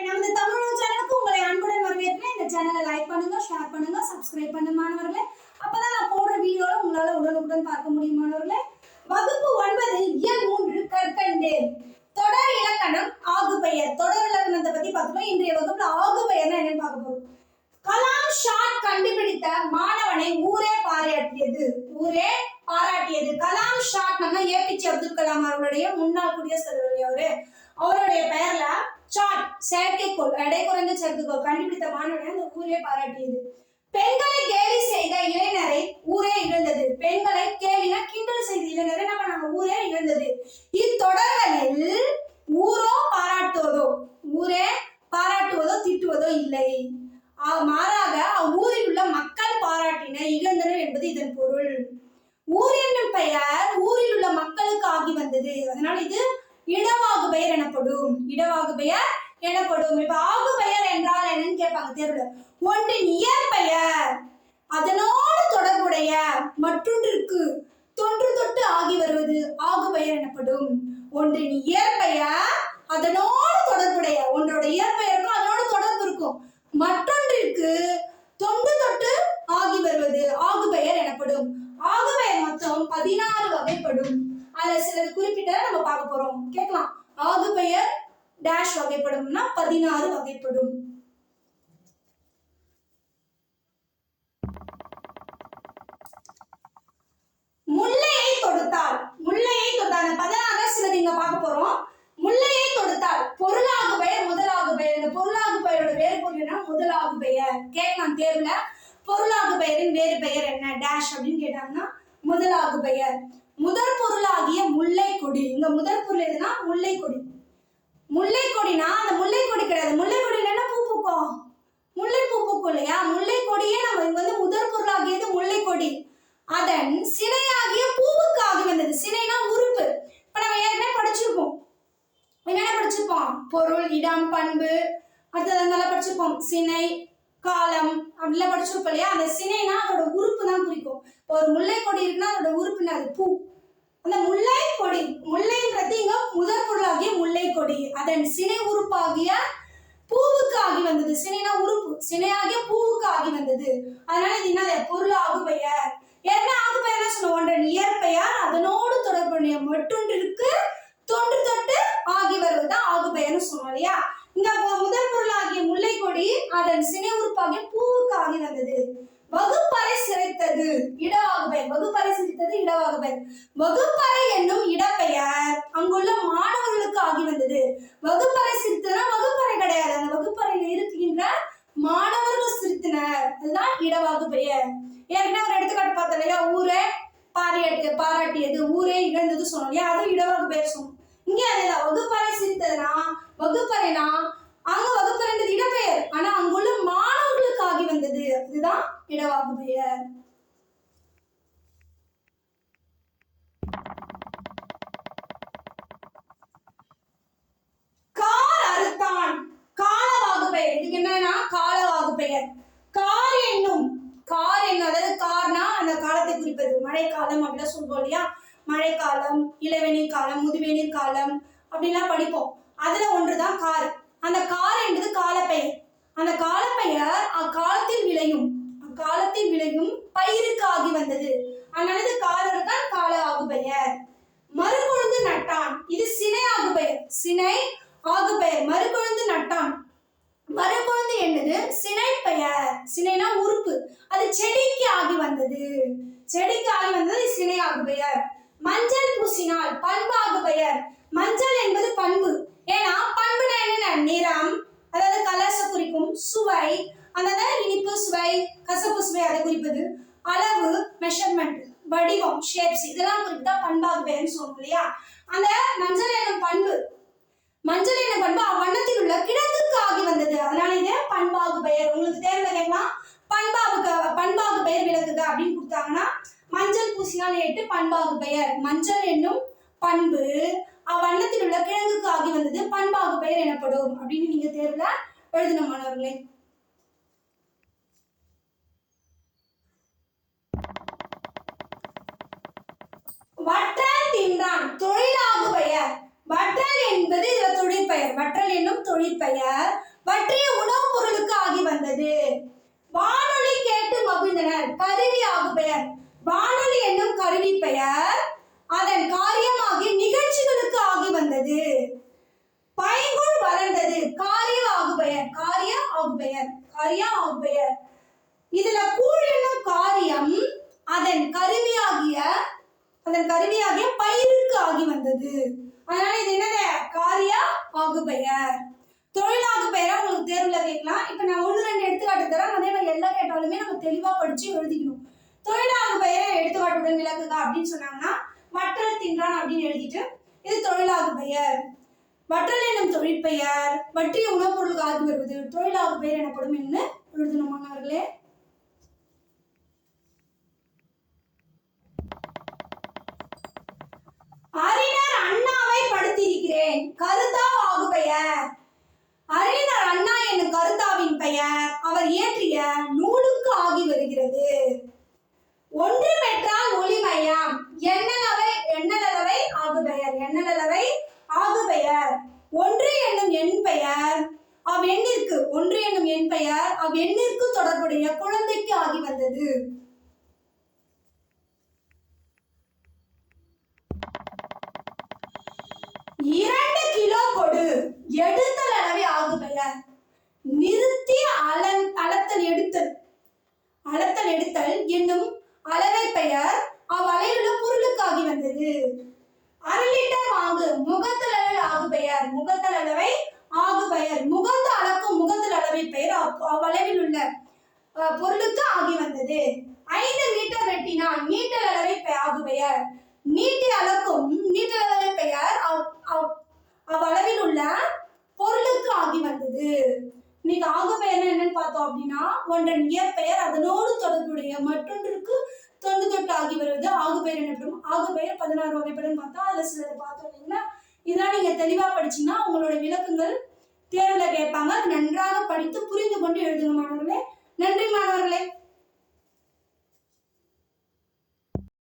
நமது தமிழ் சேனலுக்கு உங்களை அன்புடன் வரவேற்கிறேன். இந்த சேனலை லைக் பண்ணுங்க, ஷேர் பண்ணுங்க, சப்ஸ்கிரைப் பண்ணுங்க மாணவர்களே. அப்பதான் நான் போடுற வீடியோல உங்களால உடனுக்குடன் பார்க்க முடியும் மாணவர்களே. வகுப்பு 9 இயல் 3 கற்கண்டு தொடர் இலக்கணம் ஆகுபெயர். தொடர் இலக்கணத்தை பத்தி பார்த்துட்டோம். இன்றைய வகுப்புல ஆகுபெயர்னா என்னன்னு பார்க்க போறோம். கலாம் ஷாட் கண்டுபிடித்த மாணவனை ஊரே பாராட்டியது. ஊரே பாராட்டியது. கலாம் ஷாட் நம்ம ஏபிஜே அப்துல் கலாம் அவருடைய முன்னாள் குடியரசுத் தலைவர். அவருடைய பெயர்ல ஷாட் செயற்கைக்கோள், எடை குறைந்த செயற்கைக்கோள் கண்டுபிடித்த மாணவனை அந்த ஊரே பாராட்டியது. பெண்களை கேலி செய்த இளைஞரை ஊரே இழந்தது. பெண்களை கேலினா கிண்டல் செய்த இளைஞரை நம்ம நாங்க ஊரே இழந்தது. இத்தொடர்களில் ஊரோ ஊரே பாராட்டுவதோ திட்டுவதோ இல்லை. மாறாக அவ்வூரில் உள்ள மக்கள் பாராட்டின இகழ்ந்தனர் என்பது இதன் பொருள். ஊர் என்னும் பெயர் ஊரில் உள்ள மக்களுக்கு ஆகி வந்தது. அதனால இது இடவாகு பெயர் எனப்படும். இடவாகு பெயர் எனப்படும். இப்ப ஆகு பெயர் என்றால் என்னன்னு கேட்பாங்க தேர்வுல. ஒன்றின் இயற்பெயர் அதனோடு தொடர்புடைய மற்றொன்றிற்கு தொன்று தொட்டு ஆகி வருவது ஆகு பெயர் எனப்படும். ஒன்றின் இயற்பெயர் அதனோடு தொடர்புடைய, ஒன்றோட இயற்பெயருக்கும் அதனோடு தொடர்பு இருக்கும், மற்றொன்றிற்கு தொன்று தொட்டு ஆகி வருவது ஆகு பெயர் எனப்படும். ஆகு பெயர் மொத்தம் 16 வகைப்படும். அதுல சிலது குறிப்பிட்ட நம்ம பார்க்க போறோம். கேட்கலாம், ஆகு பெயர் டேஷ் வகைப்படும்னா 16 வகைப்படும். முல்லையை தொடுத்தால், முல்லையை தொடுத்தால் 16 சிலது இங்க பார்க்க போறோம். முல்லையை தொடுத்தால் பொருளாகு பெயர் முதலாகு பெயர். இந்த பொருளாகு பெயரோட வேறு பொருள் என்ன? முதலாகு பெயர். கேட்கலாம் தேர்வுல, பொருளாகு பெயரின் வேறு பெயர் என்ன டேஷ் அப்படின்னு கேட்டாங்கன்னா முதலாகு பெயர். முதற் பொருளாகிய முல்லை கொடி. இங்க முதற் பொருள் எதுனா முல்லை கொடி. முல்லை கொடினா அந்த முல்லை கொடி கிடையாது. முல்லை கொடி என்ன? பூ பூக்கும், முல்லை பூ பூக்கும் இல்லையா? முல்லை கொடியே நம்ம இங்க வந்து முதற் பொருளாகியது முல்லை கொடி. அதன் சினையாகிய பூவுக்கு ஆகி வந்தது. சினைனா உறுப்பு. இப்ப நம்ம ஏற்கனவே படிச்சிருப்போம். என்னென்ன படிச்சிருப்போம்? பொருள், இடம், பண்பு, அடுத்தது நல்லா படிச்சிருப்போம். சினை, காலம் அப்படிலாம் படிச்சிருப்போம் இல்லையா? அந்த சினைனா அதோட உறுப்பு தான் குறிக்கும். ஒரு முல்லை கொடி இருக்குன்னா அதோட உறுப்புனா அது பூ. அந்த முல்லை கொடி, முல்லைன்றது இங்க முதற் பொருளாகிய முல்லை கொடி. அதன் சினை உறுப்பாகிய பூவுக்கு ஆகி வந்தது. சினைனா உறுப்பு, சினையாகிய பூவுக்கு ஆகி வந்தது. அதனால இது என்ன? பொருள் ஆகு பெயர். என்ன ஆகு பெயர் என்ன சொன்ன? ஒன்றன் இயற்பெயர் அதனோடு தொடர்புடைய மற்றொன்றிற்கு தொன்று தொட்டு ஆகி வருவதுதான் ஆகு பெயர்னு சொன்னோம் இல்லையா? இங்க முதல் பொருளாகிய முல்லை கொடி அதன் சினை உறுப்பாகிய பூவுக்கு ஆகி வந்தது. வகுப்பறை சிறைத்தது இடவாகு பெயர். வகுப்பறை சிரித்தது இடவாகு பெயர். வகுப்பறை என்னும் இடப்பெயர் அங்குள்ள மாணவர்களுக்கு ஆகி வந்தது. வகுப்பறை சிரித்ததுனா வகுப்பறை கிடையாது, அந்த வகுப்பறையில் இருக்கின்ற மாணவர்கள் சிரித்தனர், அதுதான் இடவாகு பெயர். ஏற்கனவே ஒரு எடுத்துக்காட்டு பார்த்தோம் இல்லையா? ஊரே பாராட்டியது, ஊரே இழந்தது சொன்னோம் இல்லையா? அதுவும் இடவாகு பெயர் சொன்னோம். இங்க அதேதான், வகுப்பறை சிரித்ததுனா வகுப்பறைனா அங்க வகுப்பறைன்றது இடப்பெயர், ஆனா அங்குள்ள மாணவர்களுக்கு ஆகி வந்தது, அதுதான் இடவாகு பெயர். கார் அறுத்தான் காலவாகு பெயர். இதுக்கு என்னன்னா காலவாகு பெயர். கார் என்னும் அதாவது கார்னா அந்த காலத்தை குறிப்பது. மழைக்காலம் அப்படிலாம் சொல்லுவோம் இல்லையா? மழைக்காலம், இளவேநீர் காலம், முதுவேநீர் காலம் அப்படிலாம் படிப்போம். அதுல ஒன்றுதான் கார். அந்த கார் என்பது காலப்பெயர். அந்த காலப்பெயர் அக்காலத்தில் விளையும் பயிருக்கு ஆகி வந்தது. அதனால காரர் தான் கால ஆகு பெயர். மறுகொழுந்து நட்டான், இது சினை ஆகு பெயர். சினை ஆகு பெயர். மறுகொழுந்து நட்டான். மறுகொழுந்து என்னது? சினை பெயர். சினைனா உறுப்பு, அது செடிக்கு ஆகி வந்தது. செடிக்கு ஆகி வந்தது சினை ஆகு பெயர். மஞ்சள் பூசினால் பண்பாகு பெயர். மஞ்சள் என்பது பண்பு. ஏன்னா பண்புனா என்னென்ன? நிறம், அதாவது கலர்ஸை குறிக்கும். சுவை, அதாவது இனிப்பு சுவை, கசப்பு சுவை அதை குறிப்பது. அளவு, மெஷர்மெண்ட், வடிவம், ஷேப்ஸ், இதெல்லாம் குறிப்பிட்டா பண்பாகு பெயர்னு சொல்லுவோம் இல்லையா? அந்த மஞ்சள் என்னும் பண்பு அவ்வண்ணத்தில் உள்ள கிழங்குக்கு ஆகி வந்தது. அதனால இது பண்பாகு பெயர். உங்களுக்கு தேர்வுல கேட்கலாம், பண்பாகு பெயர் விளக்குக அப்படின்னு கொடுத்தாங்கன்னா மஞ்சள் பூசினால் 8 பண்பாகு பெயர். மஞ்சள் என்னும் பண்பு அவ்வண்ணத்தில் உள்ள கிழங்குக்கு ஆகி வந்தது, பண்பாகு பெயர் எனப்படும் அப்படின்னு நீங்க தேர்வுல எழுதணும் மாணவர்களே. வற்றான் தின்றான் தொழிலாகு பெயர். வற்றல் என்பது இதுல தொழிற்பெயர். வற்றல் என்னும் தொழிற்பெயர். வற்றிய உணவுப் பொருளுக்கு ஆகி வந்தது. வானொலி கேட்டு மகிழ்ந்தனர். கருவி ஆகுபெயர். வானொலி என்னும் கருவி பெயர். அதன் காரியமாகி நிகழ்ச்சிகளுக்கு ஆகி வந்தது. பைங்குள் வளர்ந்தது. காரிய ஆகுபெயர். காரிய ஆகுபெயர். காரிய ஆகுபெயர். இதுல கூழ் என்னும் காரியம் அதன் கருவியாகிய பயிருக்கு ஆகி வந்தது. அதனால இது என்னது? காரிய ஆகுபெயர். தொழிலாகு பெயரா உங்களுக்கு தேர்வுல கேட்கலாம். இப்ப நான் 1-2 எடுத்துக்காட்டு தரேன். அதே மாதிரி எல்லாம் கேட்டாலுமே நம்ம தெளிவா படிச்சு எழுதிக்கணும். தொழிலாகு பெயரை எடுத்துக்காட்டுடன் விளக்குக அப்படின்னு சொன்னாங்கன்னா வற்றல் தின்றான் அப்படின்னு எழுதிட்டு இது தொழிலாகு பெயர். வற்றல் என்னும் தொழிற்பெயர். வற்றிய உணவுப் பொருளுக்கு ஆகி வருவது தொழிலாகு பெயர் எனப்படும் என்று எழுதணும் மாணவர்களே. அறிஞர் அண்ணாவை படுத்தியிருக்கிறேன். கருத்தா ஆகுபெயர். அறிஞர் அண்ணா என்னும் கருத்தாவின் பெயர் அவர் இயற்றிய நூலுக்கு ஆகி வருகிறது. ஒன்று பெற்றால் ஒளிமயம். எண்ணலவை ஆகுபெயர். எண்ணலவை ஆகுபெயர். ஒன்று என்னும் எண் பெயர் அவ்வெண்ணிற்கு தொடர்புடைய குழந்தைக்கு ஆகி வந்தது. 2 கிலோ கொடு. எடுத்தல் அளவை ஆகுபெயர். நிறுத்தி அளத்தல் எடுத்தல் என்னும் அளவை பெயர் அவ்வளையுள்ள பொருளுக்கு ஆகி வந்தது. 1/2 லிட்டர் வாங்கு. முகத்தல் அளவை ஆகுபெயர். முகத்தல் அளவை ஆகுபெயர். முகந்து அளக்கும் முகத்தல் அளவை பெயர் அவ்வளவில் உள்ள பொருளுக்கு ஆகி வந்தது. 5 மீட்டர் வெட்டினான். மீட்டல் அளவை ஆகுபெயர். நீட்டி அளக்கும் நீட்டல் அளவை பெயர் அவ்வளவில் உள்ள பொருளுக்கு ஆகி வந்தது. இன்னைக்கு ஆகுபெயர் என்னன்னு பார்த்தோம் அப்படின்னா ஒன்றன் இயற்பெயர் அதனோடு தொடர்புடைய மற்றொன்றுக்கு தொண்டு தொட்டு ஆகி வருவது ஆகுபெயர் எனப்படும். ஆகுபெயர் 16 வகைப்படும் பார்த்தா அதுல சிலரை பார்த்தோம் இல்லைங்களா. இதெல்லாம் நீங்க தெளிவா படிச்சீங்கன்னா உங்களோட விளக்கங்கள் தேர்வுல கேட்பாங்க. நன்றாக படித்து புரிந்து கொண்டு எழுதுங்க மாணவர்கள்.